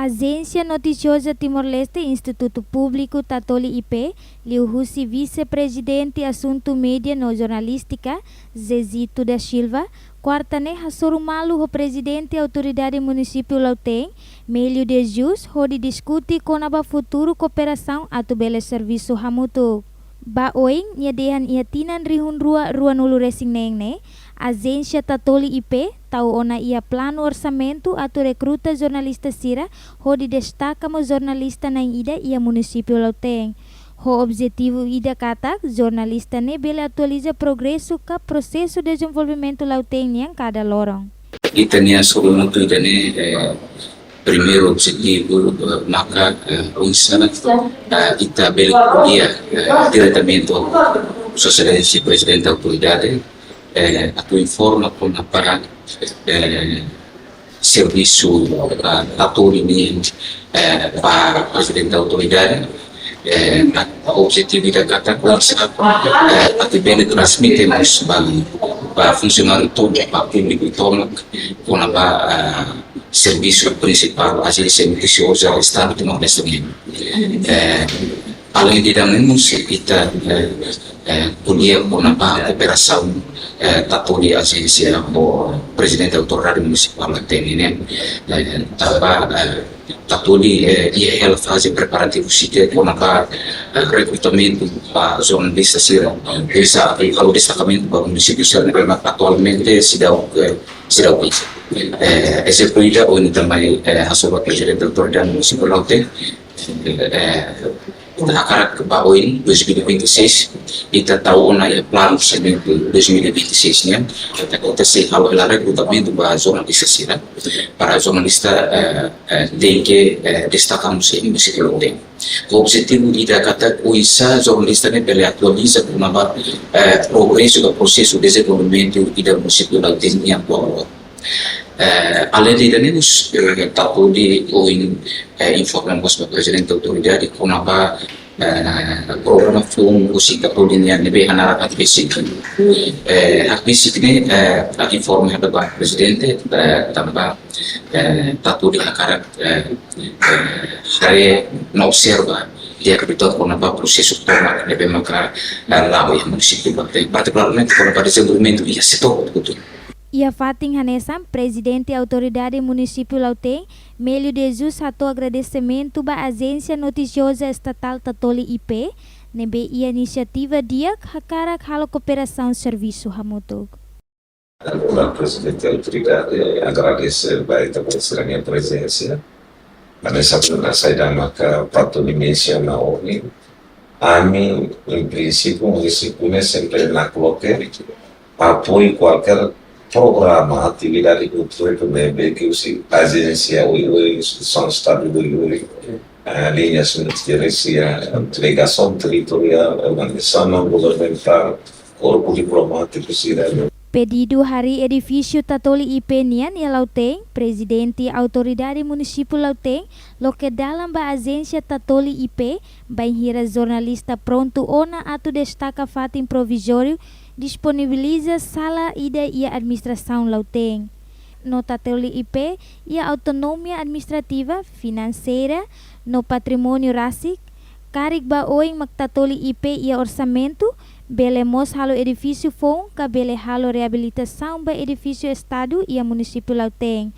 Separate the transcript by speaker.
Speaker 1: Agência Noticiosa Timor-Leste Instituto Público Tatoli IP, Liuhusi Vice-Presidente Assunto Mídia no Jornalística, Zezito da Silva, quarta-ne Hassorumalu o Presidente Autoridade Município Lauteng, Melio de Jus, hodi discuti konaba futuro cooperação atu bele serviço hamutu. Baoing, nyadehan iatinan rihun rua nulu resing nengne, Agência Tatoli IP, tau ona ia plano orçamento atu recruta jornalista sira, hodi destaca mo jornalista na ida ia município Lauteng. O objetivo ida katak, jornalista ne bele atualiza progresso ka processo de desenvolvimento Lauteng yang cada lorong.
Speaker 2: Kita ni sebelum itu ini primeiro objetivo maka unsana kita beli dia diretamente sociedade presidente autoridade atau informa com para serviço ator ini para presidente autoridade objetivo da kata kuasa atau beli transmitemos para funcionário todo para público todo com a serviço principal agência noticiosa Estado de Timor-Leste. Além de temos kita podia com a cooperação tatoli agência o presidente autoridade municipal tem né tatoli ia ela fase preparativo sítio com a recrutamento para jornalista sira bisa kalau destacamento para o município sira atualmente se dá execuída onde também a sua presidente autoridade municipal Lauteng akarat ke Baoin 2026 kita tahu na plano orçamento 2026 nya kita se kalau ela recrutamento para jornalista sira para jornalista tem que destacamos em município Lauteng. O objetivo ida kata uisa jornalista ne bele atualiza com progresso do processo de desenvolvimento ida município Lauteng yang bawah. Além de temos tatoli informamos para presidente autoridade com a programa film usi tatoli ni nebe hana hak basic ni informa para presidente tambah tatoli akarat hari na observa dia kebetulan konaba prosesso toma nebe maka lawa yang município particularmente konaba desenvolvimento ia setor betul.
Speaker 1: Ia Fating Hanesam, Presidente e Autoridade Município Lauteng, Melio de Jesus ato agradecimento ba Agência Noticiosa Estatal Tatoli IP, nebe ia inisiativa dia hakarak halo cooperação serviço hamutu.
Speaker 3: O Presidente da Autoridade agradece baik atas minha presença. Nessa saída maka patut mencionar ini, kami em princípio município sempre na coloque apoio qualquer programa, atividade cultural também que a agência, a instituição estadual, linhas de gerência, delegação territorial, organização não governamental, corpo diplomático, cidadão.
Speaker 1: Pedido hari edifício Tatoli IP nian ya Lauteng, Presidente Autoridade Município Lauteng, lo que dalam ba agência Tatoli IP, bainhira jornalista pronto ona atu destaca fatin provisório disponibiliza sala ida e administração Lauteng. No Tatoli IP e a autonomia administrativa, financeira, no patrimônio RASIC, karik baoing magtatoli IP e orçamento, belemos halo edifício fong, kabele halo reabilitação ba edifício Estado e a município Lauteng.